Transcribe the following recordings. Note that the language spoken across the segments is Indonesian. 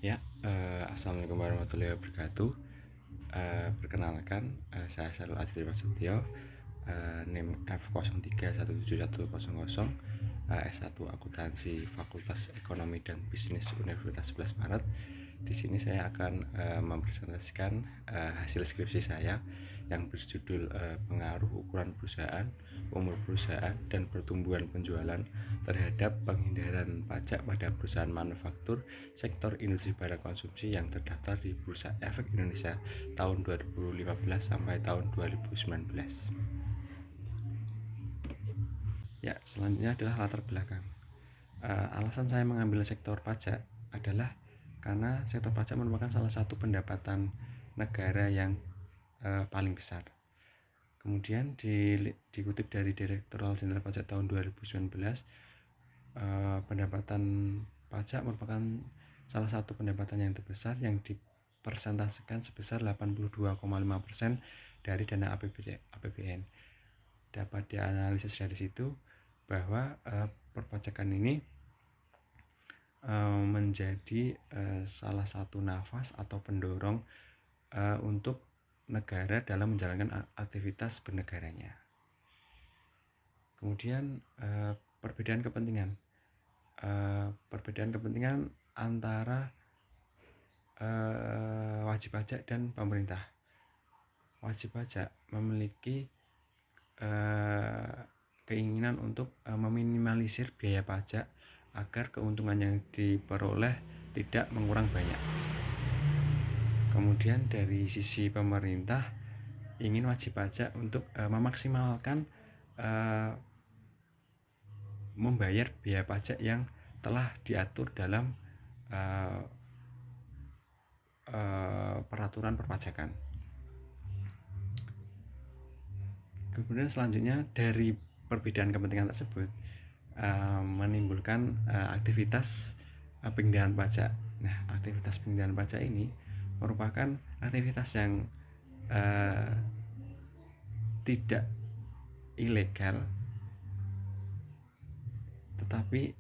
Ya, Assalamualaikum warahmatullahi wabarakatuh. Perkenalkan, saya Sarul Aditya Prasetyo, NIM F03171100, S1 Akuntansi Fakultas Ekonomi dan Bisnis Universitas 11 Maret. Di sini saya akan mempresentasikan hasil skripsi saya yang berjudul pengaruh ukuran perusahaan, umur perusahaan, dan pertumbuhan penjualan terhadap penghindaran pajak pada perusahaan manufaktur sektor industri barang konsumsi yang terdaftar di Bursa Efek Indonesia tahun 2015 sampai tahun 2019. Ya, selanjutnya adalah latar belakang. Alasan saya mengambil sektor pajak adalah karena sektor pajak merupakan salah satu pendapatan negara yang paling besar. Kemudian dikutip dari Direktorat Jenderal Pajak tahun 2019, pendapatan pajak merupakan salah satu pendapatan yang terbesar yang dipersentasikan sebesar 82,5% dari dana APBN. Dapat dianalisis dari situ bahwa perpajakan ini menjadi salah satu nafas atau pendorong untuk negara dalam menjalankan aktivitas bernegaranya. Kemudian perbedaan kepentingan antara wajib pajak dan pemerintah. Wajib pajak memiliki keinginan untuk meminimalisir biaya pajak agar keuntungan yang diperoleh tidak mengurang banyak. Kemudian dari sisi pemerintah ingin wajib pajak untuk memaksimalkan membayar biaya pajak yang telah diatur dalam peraturan perpajakan. Kemudian selanjutnya dari perbedaan kepentingan tersebut menimbulkan aktivitas penghindaran pajak. Nah, aktivitas penghindaran pajak ini merupakan aktivitas yang tidak ilegal, tetapi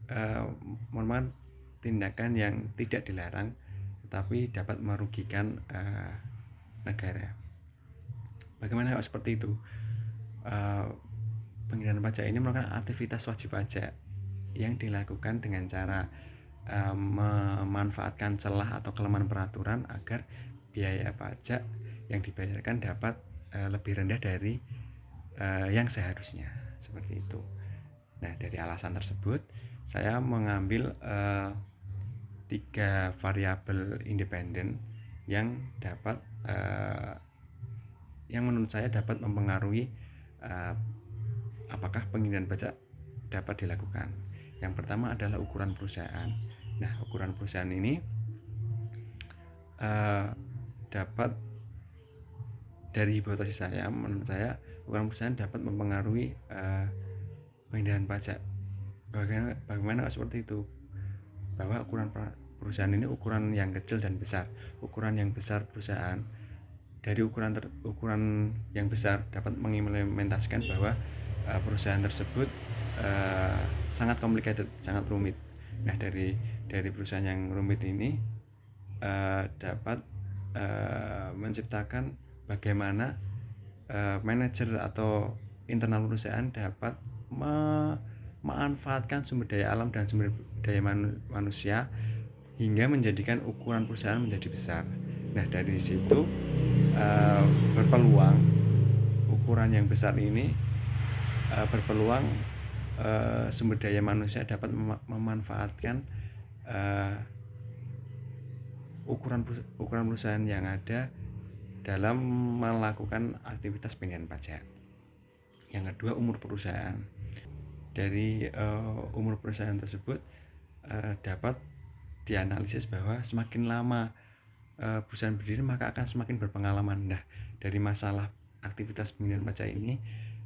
merupakan tindakan yang tidak dilarang, tetapi dapat merugikan negara. Bagaimana kalau seperti itu? Penghindaran pajak ini merupakan aktivitas wajib pajak yang dilakukan dengan cara memanfaatkan celah atau kelemahan peraturan agar biaya pajak yang dibayarkan dapat lebih rendah dari yang seharusnya, seperti itu. Nah, dari alasan tersebut saya mengambil 3 variabel independen yang dapat yang menurut saya dapat mempengaruhi apakah penghindaran pajak dapat dilakukan. Yang pertama adalah ukuran perusahaan. Nah, ukuran perusahaan ini dapat, dari hipotesis saya, menurut saya ukuran perusahaan dapat mempengaruhi penghindaran pajak. Bagaimana seperti itu? Bahwa ukuran perusahaan ini ukuran yang kecil dan besar. Ukuran yang besar perusahaan, dari ukuran yang besar dapat mengimplementasikan bahwa perusahaan tersebut sangat complicated, sangat rumit. Nah, dari perusahaan yang rumit ini dapat menciptakan bagaimana manajer atau internal perusahaan dapat memanfaatkan sumber daya alam dan sumber daya manusia hingga menjadikan ukuran perusahaan menjadi besar. Nah, dari situ berpeluang ukuran yang besar ini berpeluang sumber daya manusia dapat memanfaatkan ukuran perusahaan yang ada dalam melakukan aktivitas penghindaran pajak. Yang kedua, umur perusahaan. Dari umur perusahaan tersebut dapat dianalisis bahwa semakin lama perusahaan berdiri maka akan semakin berpengalaman. Nah, dari masalah aktivitas penghindaran pajak ini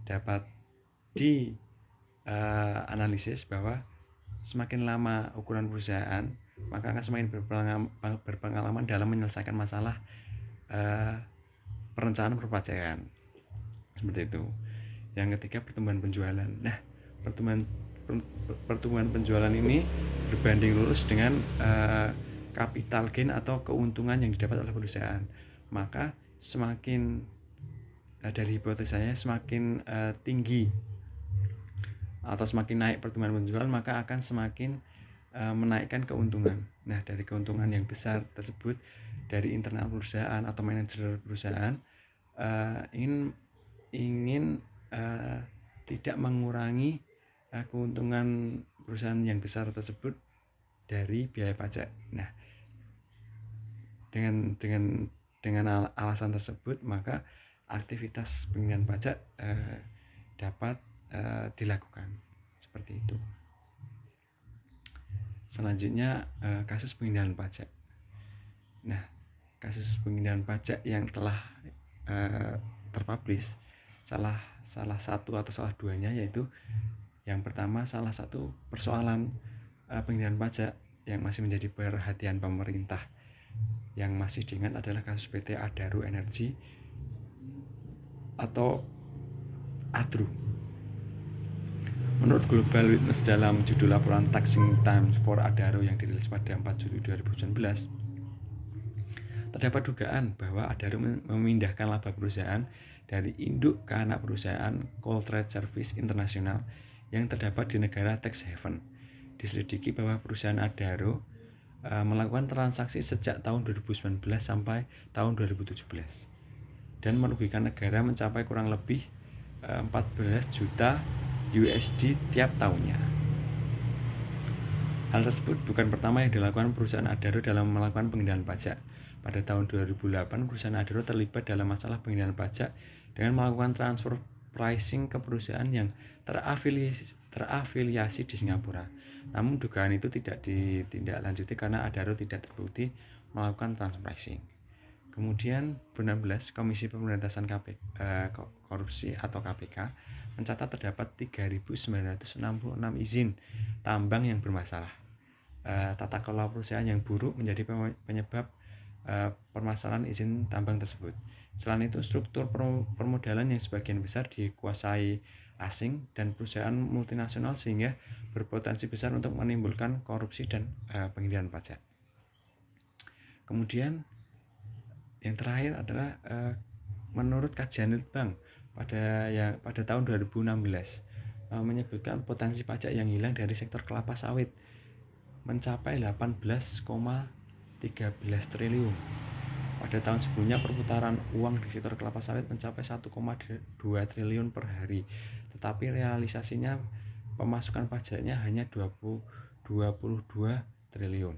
dapat dianalisis bahwa semakin lama ukuran perusahaan maka akan semakin berpengalaman dalam menyelesaikan masalah perencanaan perpajakan, seperti itu. Yang ketiga, pertumbuhan penjualan. Nah, pertumbuhan penjualan ini berbanding lurus dengan capital gain atau keuntungan yang didapat oleh perusahaan. Maka semakin dari hipotesis saya semakin tinggi atau semakin naik pertumbuhan penjualan, maka akan semakin menaikkan keuntungan. Nah, dari keuntungan yang besar tersebut dari internal perusahaan atau manajer perusahaan ingin tidak mengurangi keuntungan perusahaan yang besar tersebut dari biaya pajak. Nah, dengan alasan tersebut, maka aktivitas pengenaan pajak dapat dilakukan seperti itu. Selanjutnya kasus pengindahan pajak. Nah, kasus pengindahan pajak yang telah terpublish salah satu atau salah duanya, yaitu yang pertama, salah satu persoalan pengindahan pajak yang masih menjadi perhatian pemerintah yang masih diingat adalah kasus PT Adaro Energi atau ADRO. Menurut Global Witness dalam judul laporan Taxing Time for Adaro yang dirilis pada 4 Juli 2019, terdapat dugaan bahwa Adaro memindahkan laba perusahaan dari induk ke anak perusahaan Cold Trade Service International yang terdapat di negara tax haven. Diselidiki bahwa perusahaan Adaro melakukan transaksi sejak tahun 2019 sampai tahun 2017 dan merugikan negara mencapai kurang lebih 14 juta USD tiap tahunnya. Hal tersebut bukan pertama yang dilakukan perusahaan Adaro dalam melakukan pengindahan pajak. Pada tahun 2008, perusahaan Adaro terlibat dalam masalah pengindahan pajak dengan melakukan transfer pricing ke perusahaan yang terafiliasi di Singapura. Namun dugaan itu tidak ditindaklanjuti karena Adaro tidak terbukti melakukan transfer pricing. Kemudian 2016, Komisi Pemberantasan Korupsi atau KPK mencatat terdapat 3.966 izin tambang yang bermasalah. Tata kelola perusahaan yang buruk menjadi penyebab permasalahan izin tambang tersebut. Selain itu, struktur permodalan yang sebagian besar dikuasai asing dan perusahaan multinasional sehingga berpotensi besar untuk menimbulkan korupsi dan pengindahan pajak. Kemudian yang terakhir adalah menurut kajian Litbang pada tahun 2016 menyebutkan potensi pajak yang hilang dari sektor kelapa sawit mencapai 18,13 triliun. Pada tahun sebelumnya perputaran uang di sektor kelapa sawit mencapai 1,2 triliun per hari, tetapi realisasinya pemasukan pajaknya hanya 22 triliun.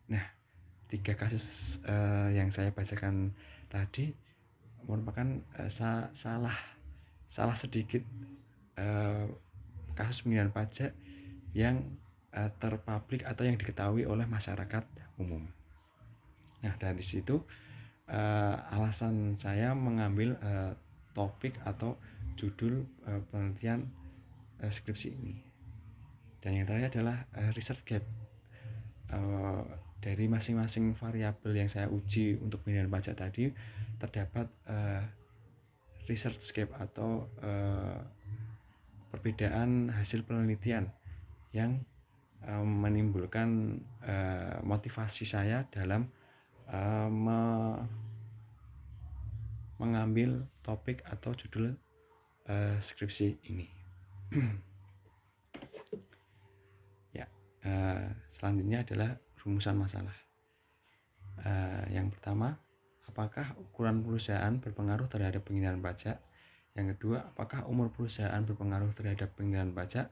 Nah, 3 kasus yang saya bacakan tadi merupakan salah sedikit kasus pengindahan pajak yang terpublik atau yang diketahui oleh masyarakat umum. Nah, dari situ alasan saya mengambil topik atau judul penelitian skripsi ini. Dan yang terakhir adalah research gap. Dari masing-masing variabel yang saya uji untuk penilaian pajak tadi terdapat research gap atau perbedaan hasil penelitian yang menimbulkan motivasi saya dalam mengambil topik atau judul skripsi ini. Ya, selanjutnya adalah rumusan masalah. Yang pertama, apakah ukuran perusahaan berpengaruh terhadap pengenaan pajak? Yang kedua, apakah umur perusahaan berpengaruh terhadap pengenaan pajak?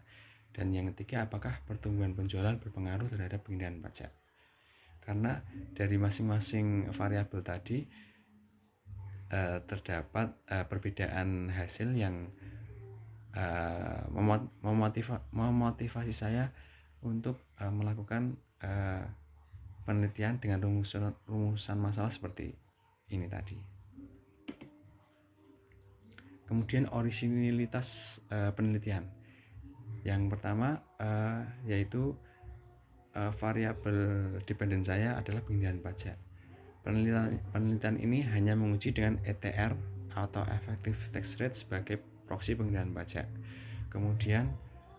Dan yang ketiga, apakah pertumbuhan penjualan berpengaruh terhadap pengenaan pajak? Karena dari masing-masing variabel tadi terdapat perbedaan hasil yang memotivasi saya untuk melakukan penelitian dengan rumusan masalah seperti ini tadi. Kemudian orisinilitas penelitian. Yang pertama yaitu variabel dependen saya adalah pengendalian pajak. Penelitian ini hanya menguji dengan ETR atau Effective Tax Rate sebagai proksi pengendalian pajak. Kemudian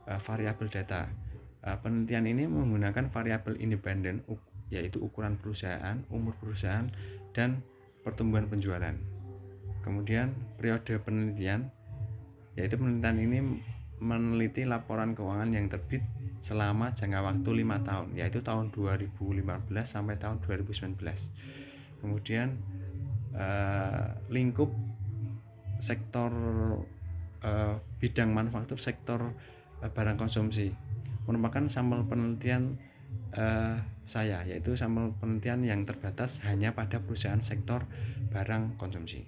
variabel data. Penelitian ini menggunakan variabel independen, yaitu ukuran perusahaan, umur perusahaan, dan pertumbuhan penjualan. Kemudian periode penelitian, yaitu penelitian ini meneliti laporan keuangan yang terbit selama jangka waktu 5 tahun, yaitu tahun 2015 sampai tahun 2019. Kemudian lingkup sektor bidang manufaktur, sektor barang konsumsi merupakan sampel penelitian saya, yaitu sampel penelitian yang terbatas hanya pada perusahaan sektor barang konsumsi.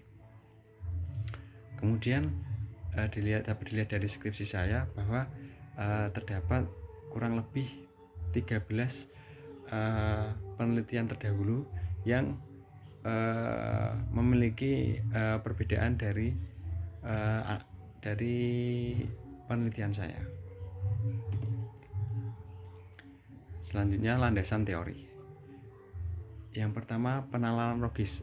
Kemudian dapat dilihat dari skripsi saya bahwa terdapat kurang lebih 13 penelitian terdahulu yang memiliki perbedaan dari penelitian saya. Selanjutnya, landasan teori. Yang pertama, penalaran logis.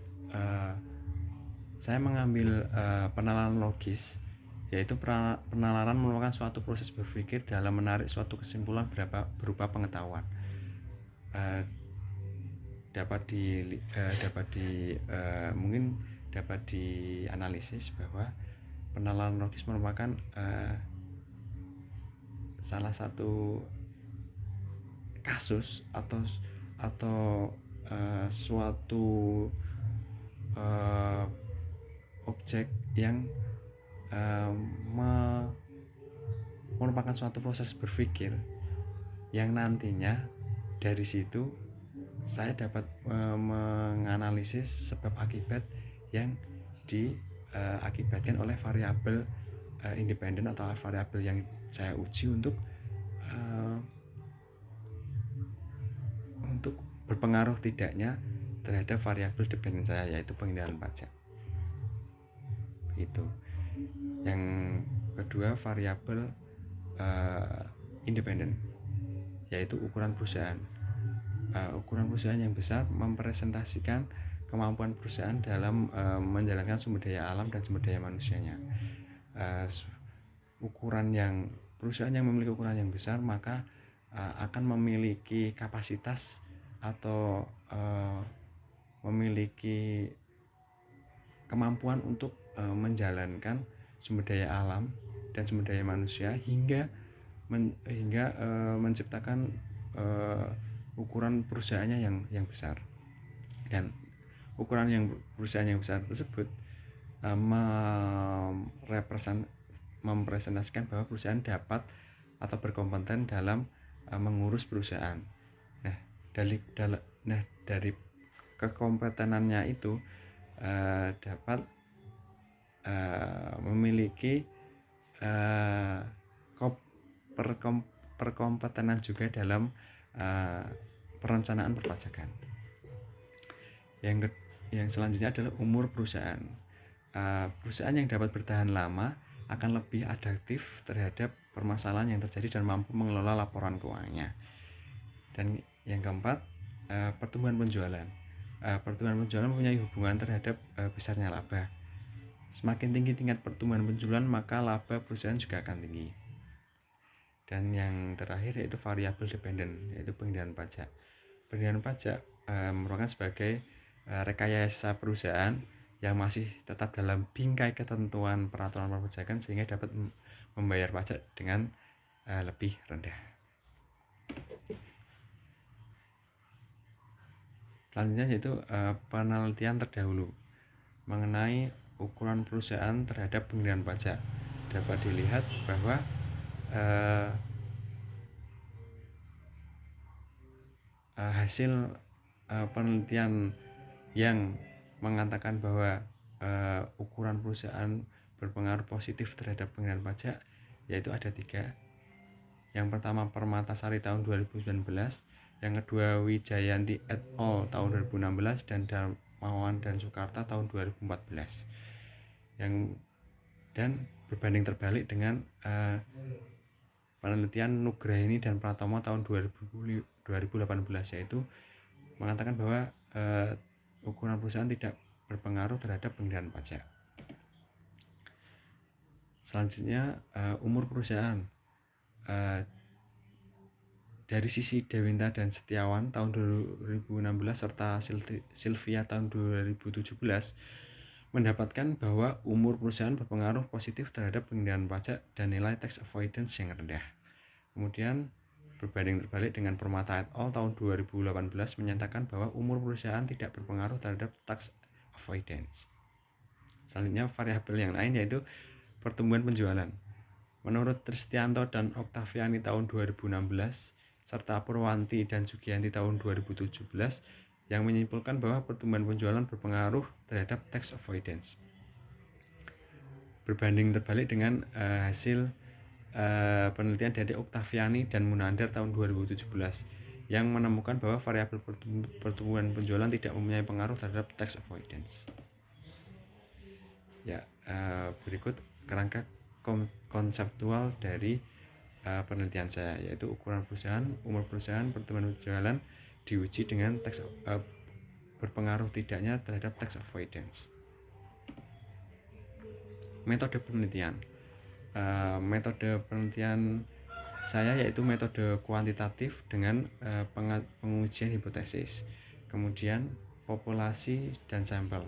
Saya mengambil penalaran logis, yaitu penalaran merupakan suatu proses berpikir dalam menarik suatu kesimpulan berupa pengetahuan. Mungkin dapat dianalisis bahwa penalaran logis merupakan salah satu kasus atau suatu objek yang merupakan suatu proses berpikir yang nantinya dari situ saya dapat menganalisis sebab akibat yang diakibatkan oleh variabel independen atau variabel yang saya uji untuk berpengaruh tidaknya terhadap variabel dependen saya, yaitu penghindaran pajak. Begitu. Yang kedua, variabel independen, yaitu ukuran perusahaan. Ukuran perusahaan yang besar mempresentasikan kemampuan perusahaan dalam menjalankan sumber daya alam dan sumber daya manusianya. Perusahaan yang memiliki ukuran yang besar maka akan memiliki kapasitas atau memiliki kemampuan untuk menjalankan sumber daya alam dan sumber daya manusia hingga menciptakan ukuran perusahaannya yang besar. Dan ukuran perusahaan yang besar tersebut mempresentasikan bahwa perusahaan dapat atau berkompeten dalam mengurus perusahaan. Dari kekompetenannya itu dapat memiliki perkompetenan juga dalam perencanaan perpajakan. Yang selanjutnya adalah umur perusahaan. Perusahaan yang dapat bertahan lama akan lebih adaptif terhadap permasalahan yang terjadi dan mampu mengelola laporan keuangannya. Dan yang keempat, pertumbuhan penjualan. Pertumbuhan penjualan mempunyai hubungan terhadap besarnya laba. Semakin tinggi tingkat pertumbuhan penjualan, maka laba perusahaan juga akan tinggi. Dan yang terakhir yaitu variabel dependen, yaitu penghindaran pajak. Penghindaran pajak merupakan sebagai rekayasa perusahaan yang masih tetap dalam bingkai ketentuan peraturan perpajakan sehingga dapat membayar pajak dengan lebih rendah. Selanjutnya yaitu penelitian terdahulu mengenai ukuran perusahaan terhadap penghindaran pajak. Dapat dilihat bahwa hasil penelitian yang mengatakan bahwa ukuran perusahaan berpengaruh positif terhadap penghindaran pajak yaitu ada 3. Yang pertama Permatasari tahun 2019, yang kedua Wijayanti et al. Tahun 2016 dan Darmawan dan Sukarta tahun 2014. Dan berbanding terbalik dengan penelitian Nugraini dan Pratomo tahun 2018, yaitu mengatakan bahwa ukuran perusahaan tidak berpengaruh terhadap penghindaran pajak. Selanjutnya umur perusahaan. dari sisi Dewinta dan Setiawan tahun 2016 serta Sylvia tahun 2017 mendapatkan bahwa umur perusahaan berpengaruh positif terhadap pengendalian pajak dan nilai tax avoidance yang rendah. Kemudian berbanding terbalik dengan Permata et al. Tahun 2018 menyatakan bahwa umur perusahaan tidak berpengaruh terhadap tax avoidance. Selanjutnya variabel yang lain yaitu pertumbuhan penjualan. Menurut Tristianto dan Oktaviani tahun 2016 serta Purwanti dan Sugianti tahun 2017 yang menyimpulkan bahwa pertumbuhan penjualan berpengaruh terhadap tax avoidance. Berbanding terbalik dengan hasil penelitian dari Oktaviani dan Munandar tahun 2017 yang menemukan bahwa variabel pertumbuhan penjualan tidak mempunyai pengaruh terhadap tax avoidance. Ya, berikut kerangka konseptual dari penelitian saya, yaitu ukuran perusahaan, umur perusahaan, pertumbuhan penjualan diuji dengan tax berpengaruh tidaknya terhadap tax avoidance. Metode penelitian. Metode penelitian saya yaitu metode kuantitatif dengan pengujian hipotesis, kemudian populasi dan sampel.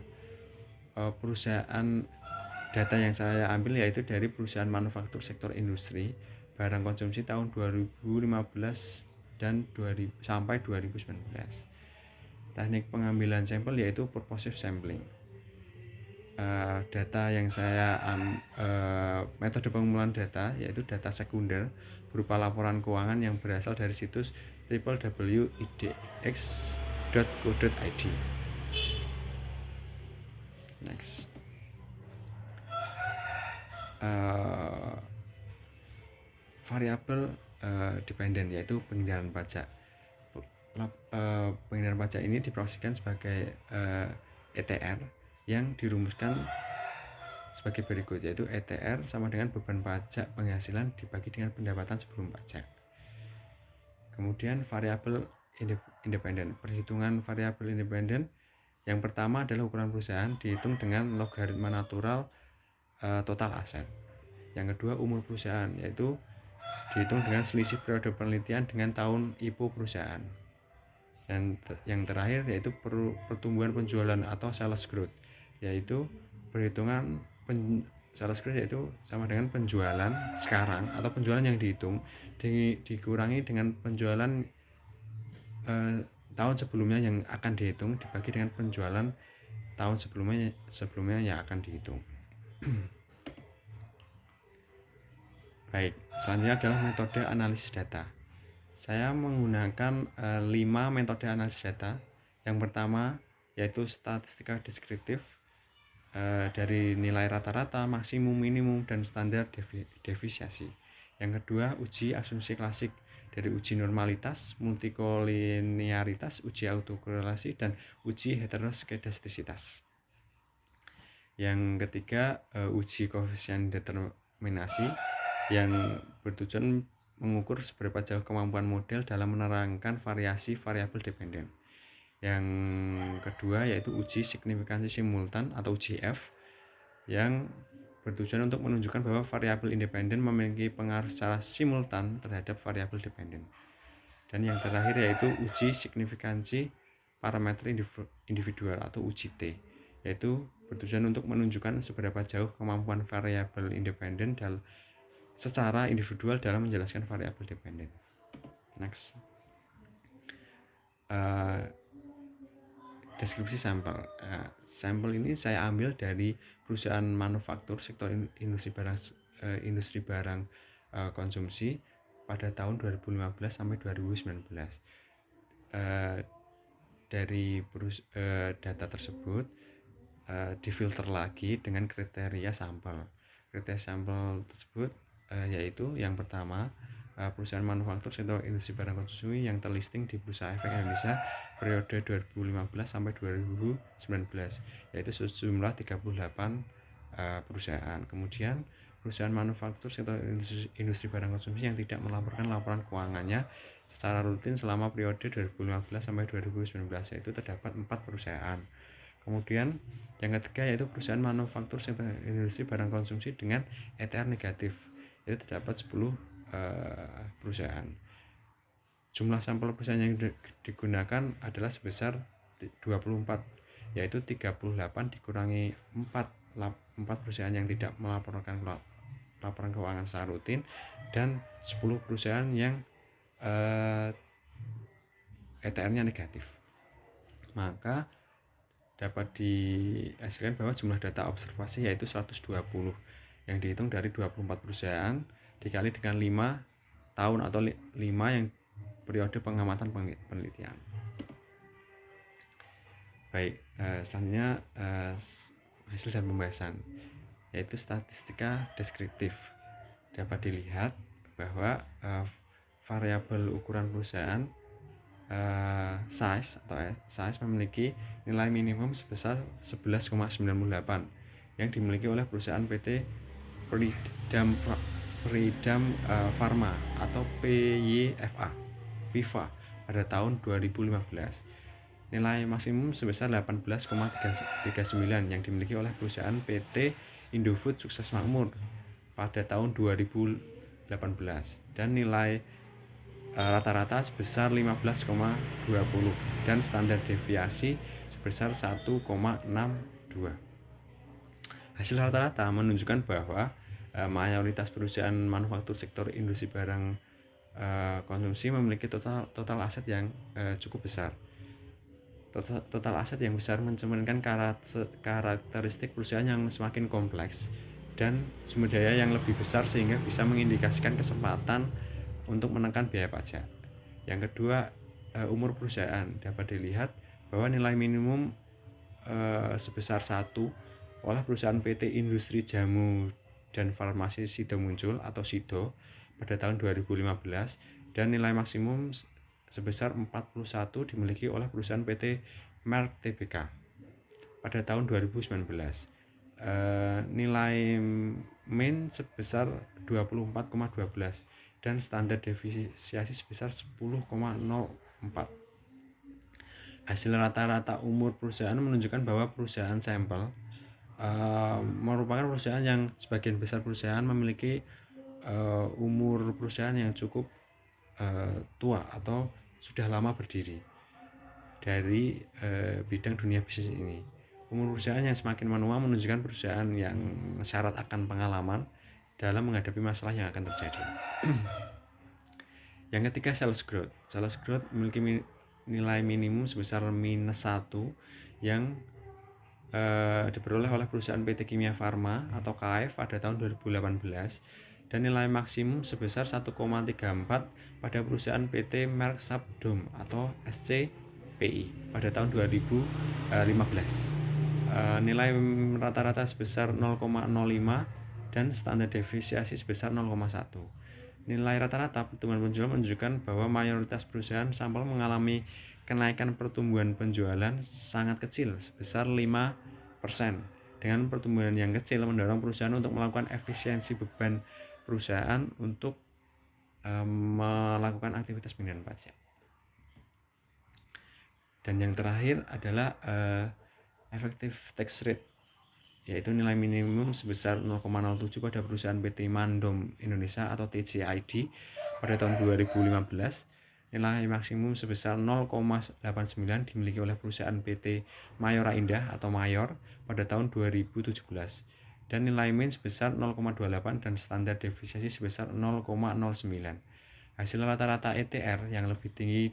Perusahaan data yang saya ambil yaitu dari perusahaan manufaktur sektor industri barang konsumsi tahun 2015 dan sampai 2019. Teknik pengambilan sampel yaitu purposive sampling. Data yang saya metode pengumpulan data yaitu data sekunder berupa laporan keuangan yang berasal dari situs www.idx.co.id. Next. Variabel dependen yaitu pengendalian pajak. Pengendalian pajak ini diproyeksikan sebagai ETR yang dirumuskan sebagai berikut, yaitu ETR sama dengan beban pajak penghasilan dibagi dengan pendapatan sebelum pajak. Kemudian variabel independen. Perhitungan variabel independen yang pertama adalah ukuran perusahaan dihitung dengan logaritma natural total aset. Yang kedua umur perusahaan, yaitu dihitung dengan selisih periode penelitian dengan tahun IPO perusahaan. Dan yang terakhir yaitu pertumbuhan penjualan atau sales growth, yaitu perhitungan sales growth yaitu sama dengan penjualan sekarang atau penjualan yang dihitung dikurangi dengan penjualan tahun sebelumnya yang akan dihitung dibagi dengan penjualan tahun sebelumnya yang akan dihitung. Baik, selanjutnya adalah metode analisis data. Saya menggunakan 5 metode analisis data. Yang pertama yaitu statistika deskriptif dari nilai rata-rata, maksimum, minimum, dan standar deviasi. Yang kedua uji asumsi klasik dari uji normalitas, multikolinearitas, uji autokorelasi, dan uji heteroskedastisitas. Yang ketiga uji koefisien determinasi yang bertujuan mengukur seberapa jauh kemampuan model dalam menerangkan variasi variabel dependen. Yang kedua yaitu uji signifikansi simultan atau UGF yang bertujuan untuk menunjukkan bahwa variabel independen memiliki pengaruh secara simultan terhadap variabel dependen. Dan yang terakhir yaitu uji signifikansi parameter individual atau UGT, yaitu bertujuan untuk menunjukkan seberapa jauh kemampuan variabel independen secara individual dalam menjelaskan variabel dependen. Next. Deskripsi sampel. Sampel ini saya ambil dari perusahaan manufaktur sektor industri barang konsumsi pada tahun 2015 sampai 2019. Dari data tersebut difilter lagi dengan kriteria sampel. Kriteria sampel tersebut yaitu yang pertama perusahaan manufaktur sektor industri barang konsumsi yang terlisting di Bursa Efek Indonesia periode 2015 sampai 2019, yaitu sejumlah 38 perusahaan. Kemudian perusahaan manufaktur sektor industri barang konsumsi yang tidak melaporkan laporan keuangannya secara rutin selama periode 2015 sampai 2019, yaitu terdapat 4 perusahaan. Kemudian yang ketiga yaitu perusahaan manufaktur sektor industri barang konsumsi dengan ETR negatif, itu terdapat 10 perusahaan. jumlah sampel perusahaan yang digunakan adalah sebesar 24, yaitu 38 dikurangi 4 perusahaan yang tidak melaporkan laporan keuangan secara rutin, dan 10 perusahaan yang ETR-nya negatif. Maka dapat dihasilkan bahwa jumlah data observasi yaitu 120 yang dihitung dari 24 perusahaan dikali dengan 5 tahun atau 5 yang periode pengamatan penelitian. Baik, selanjutnya hasil dan pembahasan, yaitu statistika deskriptif. Dapat dilihat bahwa variabel ukuran perusahaan size memiliki nilai minimum sebesar 11,98 yang dimiliki oleh perusahaan PT Peridam Pharma atau PIFA pada tahun 2015. Nilai maksimum sebesar 18,39 yang dimiliki oleh perusahaan PT Indofood Sukses Makmur pada tahun 2018, dan nilai rata-rata sebesar 15,20 dan standar deviasi sebesar 1,62. Hasil rata-rata menunjukkan bahwa mayoritas perusahaan manufaktur sektor industri barang konsumsi memiliki total aset yang cukup besar. Total aset yang besar mencerminkan karakteristik perusahaan yang semakin kompleks dan sumber daya yang lebih besar, sehingga bisa mengindikasikan kesempatan untuk menekan biaya pajak. Yang kedua, umur perusahaan. Dapat dilihat bahwa nilai minimum sebesar 1 oleh perusahaan PT Industri Jamu dan Farmasi Sido Muncul atau Sido pada tahun 2015, dan nilai maksimum sebesar 41 dimiliki oleh perusahaan PT Merck Tbk pada tahun 2019. Nilai min sebesar 24,12 dan standar deviasi sebesar 10,04. Hasil rata-rata umur perusahaan menunjukkan bahwa perusahaan sampel merupakan perusahaan yang sebagian besar perusahaan memiliki umur perusahaan yang cukup tua atau sudah lama berdiri dari bidang dunia bisnis ini. Umur perusahaan yang semakin menua menunjukkan perusahaan yang syarat akan pengalaman dalam menghadapi masalah yang akan terjadi. Yang ketiga, sales growth. Sales growth memiliki nilai minimum sebesar -1 yang diperoleh oleh perusahaan PT Kimia Farma atau KF pada tahun 2018, dan nilai maksimum sebesar 1,34 pada perusahaan PT Merck Sapdom atau SCPI pada tahun 2015. Nilai rata-rata sebesar 0,05 dan standar deviasi sebesar 0,1. Nilai rata-rata pertumbuhan penjualan menunjukkan bahwa mayoritas perusahaan sampel mengalami kenaikan pertumbuhan penjualan sangat kecil sebesar 5%. Dengan pertumbuhan yang kecil mendorong perusahaan untuk melakukan efisiensi beban perusahaan untuk melakukan aktivitas pengendalian pajak. Dan yang terakhir adalah effective tax rate, yaitu nilai minimum sebesar 0,07 pada perusahaan PT Mandom Indonesia atau TCID pada tahun 2015. Nilai maksimum sebesar 0,89 dimiliki oleh perusahaan PT Mayora Indah atau Mayor pada tahun 2017, dan nilai min sebesar 0,28 dan standar deviasi sebesar 0,09. Hasil rata-rata ETR yang lebih tinggi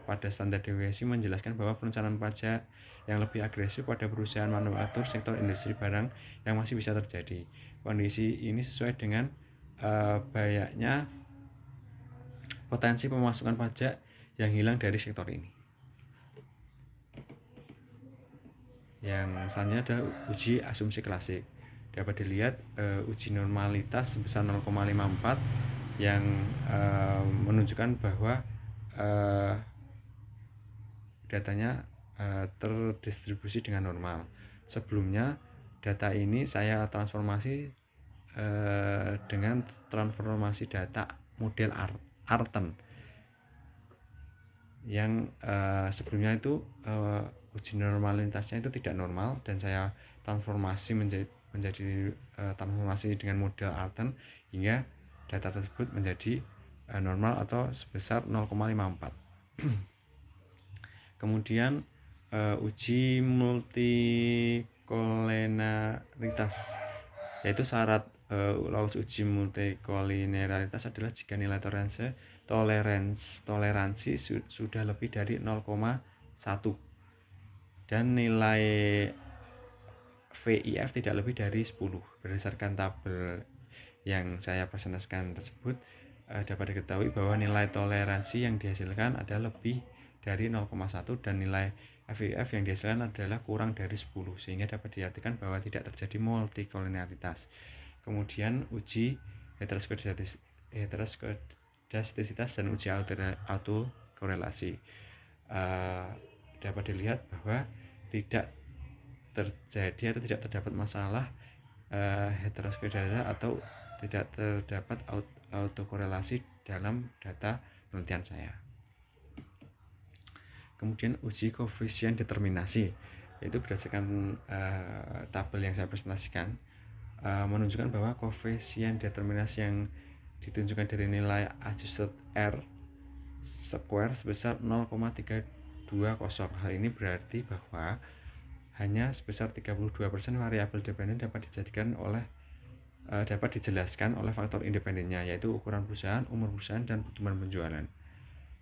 pada standar deviasi menjelaskan bahwa perencanaan pajak yang lebih agresif pada perusahaan manufaktur sektor industri barang yang masih bisa terjadi. Kondisi ini sesuai dengan banyaknya potensi pemasukan pajak yang hilang dari sektor ini. Yang selanjutnya ada uji asumsi klasik. Dapat dilihat uji normalitas sebesar 0,54 yang menunjukkan bahwa datanya terdistribusi dengan normal. Sebelumnya data ini saya transformasi dengan transformasi data model Arten yang sebelumnya itu uji normalitasnya itu tidak normal, dan saya transformasi menjadi transformasi dengan model Arten hingga data tersebut menjadi normal atau sebesar 0,54. Kemudian uji multikolineritas, yaitu syarat lolos uji multikolineritas adalah jika nilai toleransi sudah lebih dari 0,1 dan nilai VIF tidak lebih dari 10. Berdasarkan tabel yang saya presentasikan tersebut, dapat diketahui bahwa nilai toleransi yang dihasilkan adalah lebih dari 0,1 dan nilai VIF yang dihasilkan adalah kurang dari 10, sehingga dapat diartikan bahwa tidak terjadi multikolineritas. Kemudian uji heteroskedastisitas dan uji autokorelasi. Dapat dilihat bahwa tidak terjadi atau tidak terdapat masalah heteroskedasisitas atau tidak terdapat autokorelasi dalam data penelitian saya. Kemudian uji koefisien determinasi, yaitu berdasarkan tabel yang saya presentasikan, menunjukkan bahwa koefisien determinasi yang ditunjukkan dari nilai adjusted R square sebesar 0,320. Hal ini berarti bahwa hanya sebesar 32% variabel dependen dapat dijelaskan oleh faktor independennya, yaitu ukuran perusahaan, umur perusahaan, dan pertumbuhan penjualan.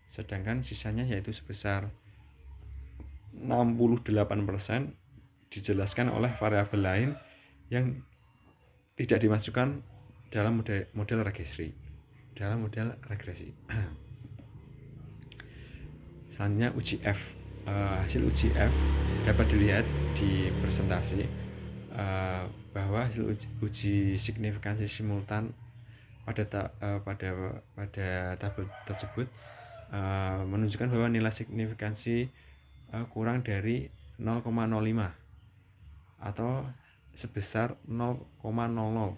Sedangkan sisanya yaitu sebesar 68% dijelaskan oleh variabel lain yang tidak dimasukkan dalam model regresi. Selanjutnya uji F. Hasil uji F dapat dilihat di presentasi bahwa hasil uji signifikansi simultan pada tabel tersebut menunjukkan bahwa nilai signifikansi kurang dari 0,05 atau sebesar 0,00,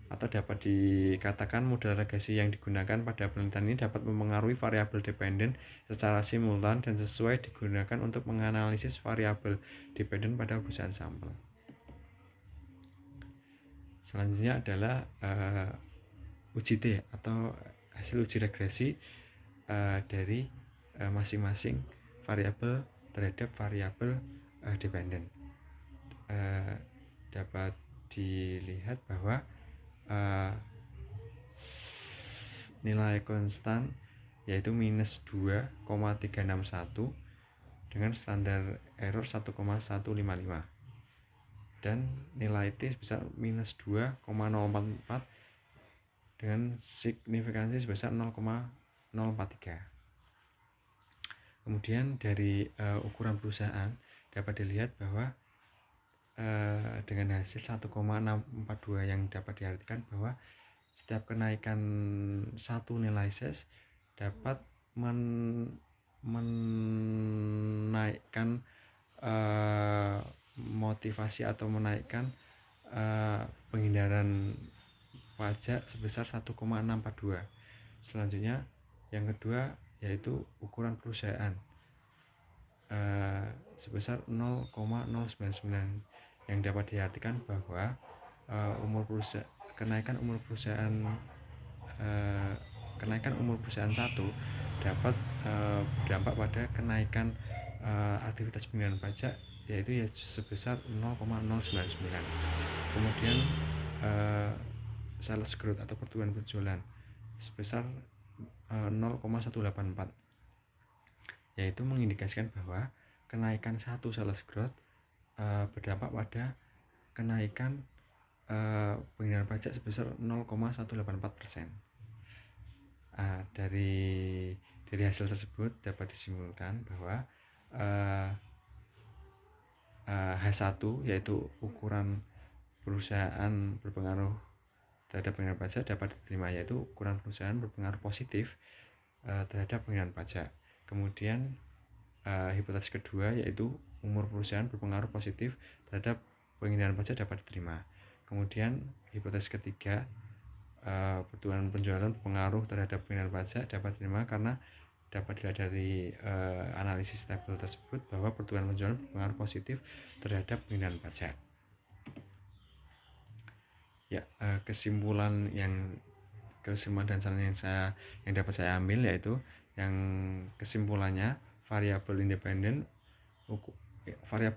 atau dapat dikatakan model regresi yang digunakan pada penelitian ini dapat mempengaruhi variabel dependen secara simultan dan sesuai digunakan untuk menganalisis variabel dependen pada perusahaan sampel. Selanjutnya adalah uji T atau hasil uji regresi dari masing-masing variabel terhadap variabel dependen. Dapat dilihat bahwa nilai konstan yaitu minus 2,361 dengan standar error 1,155 dan nilai T sebesar minus 2,044 dengan signifikansi sebesar 0,043. Kemudian dari ukuran perusahaan dapat dilihat bahwa dengan hasil 1,642 yang dapat diartikan bahwa setiap kenaikan satu nilai ses dapat menaikkan motivasi atau menaikkan penghindaran pajak sebesar 1,642. Selanjutnya yang kedua yaitu ukuran perusahaan sebesar 0,099 yang dapat diartikan bahwa kenaikan umur perusahaan satu dapat berdampak pada kenaikan aktivitas penghindaran pajak yaitu sebesar 0,099. Kemudian sales growth atau pertumbuhan penjualan sebesar 0,184, yaitu mengindikasikan bahwa kenaikan satu sales growth berdampak pada kenaikan penghindaran pajak sebesar 0,184%. Dari hasil tersebut dapat disimpulkan bahwa H1 yaitu ukuran perusahaan berpengaruh terhadap penghindaran pajak dapat diterima, yaitu ukuran perusahaan berpengaruh positif terhadap penghindaran pajak. Kemudian hipotesis kedua yaitu umur perusahaan berpengaruh positif terhadap penghindaran pajak dapat diterima. Kemudian hipotesis ketiga, pertumbuhan penjualan berpengaruh terhadap penghindaran pajak dapat diterima karena dapat dilihat dari analisis tabel tersebut bahwa pertumbuhan penjualan berpengaruh positif terhadap penghindaran pajak. Ya, kesimpulan yang kesimpulan dan saran yang dapat saya ambil yaitu yang kesimpulannya variabel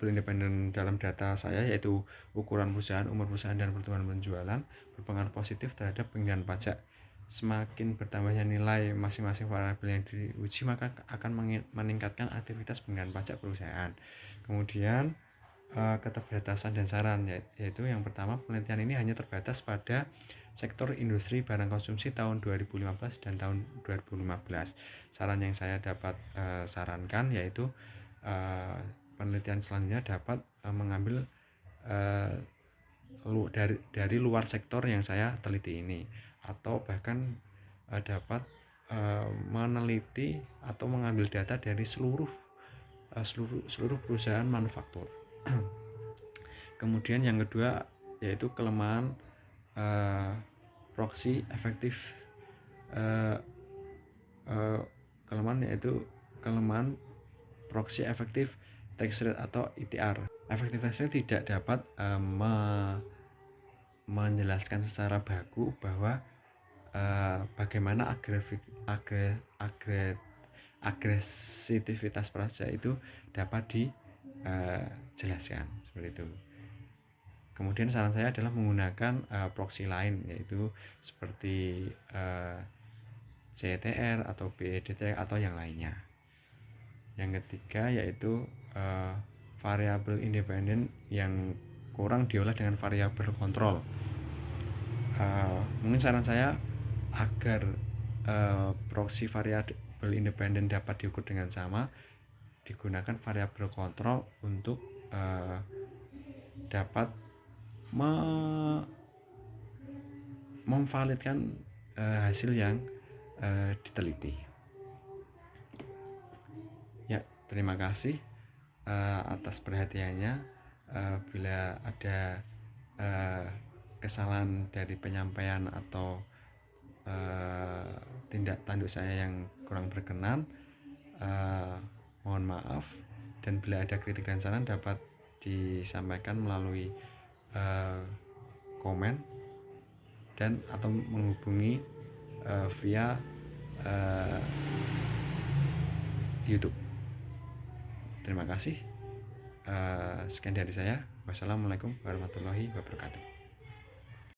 independen dalam data saya yaitu ukuran perusahaan, umur perusahaan, dan pertumbuhan penjualan berpengaruh positif terhadap pengenaan pajak. Semakin bertambahnya nilai masing-masing variabel yang diuji, maka akan meningkatkan aktivitas pengenaan pajak perusahaan. Kemudian keterbatasan dan saran, yaitu yang pertama, penelitian ini hanya terbatas pada sektor industri barang konsumsi tahun 2015 dan tahun 2015. Saran yang saya dapat sarankan yaitu penelitian selanjutnya dapat mengambil dari luar sektor yang saya teliti ini, atau bahkan dapat meneliti atau mengambil data dari seluruh perusahaan manufaktur. Kemudian yang kedua yaitu kelemahan proxy efektif, kelemahan proxy efektif tax rate atau ITR. Efektif tax rate tidak dapat menjelaskan secara baku bahwa bagaimana agresivitas pajak itu dapat dijelaskan seperti itu. Kemudian saran saya adalah menggunakan proxy lain, yaitu seperti CTR atau BEDT atau yang lainnya. Yang ketiga yaitu variabel independen yang kurang diolah dengan variabel kontrol. Mungkin saran saya agar proxy variabel independen dapat diukur dengan sama, digunakan variabel kontrol untuk dapat memvalidkan hasil yang diteliti. Ya, terima kasih atas perhatiannya. Bila ada kesalahan dari penyampaian atau tindak tanduk saya yang kurang berkenan, mohon maaf, dan bila ada kritik dan saran dapat disampaikan melalui komen dan atau menghubungi via YouTube. Terima kasih. Sekian dari saya. Wassalamualaikum warahmatullahi wabarakatuh.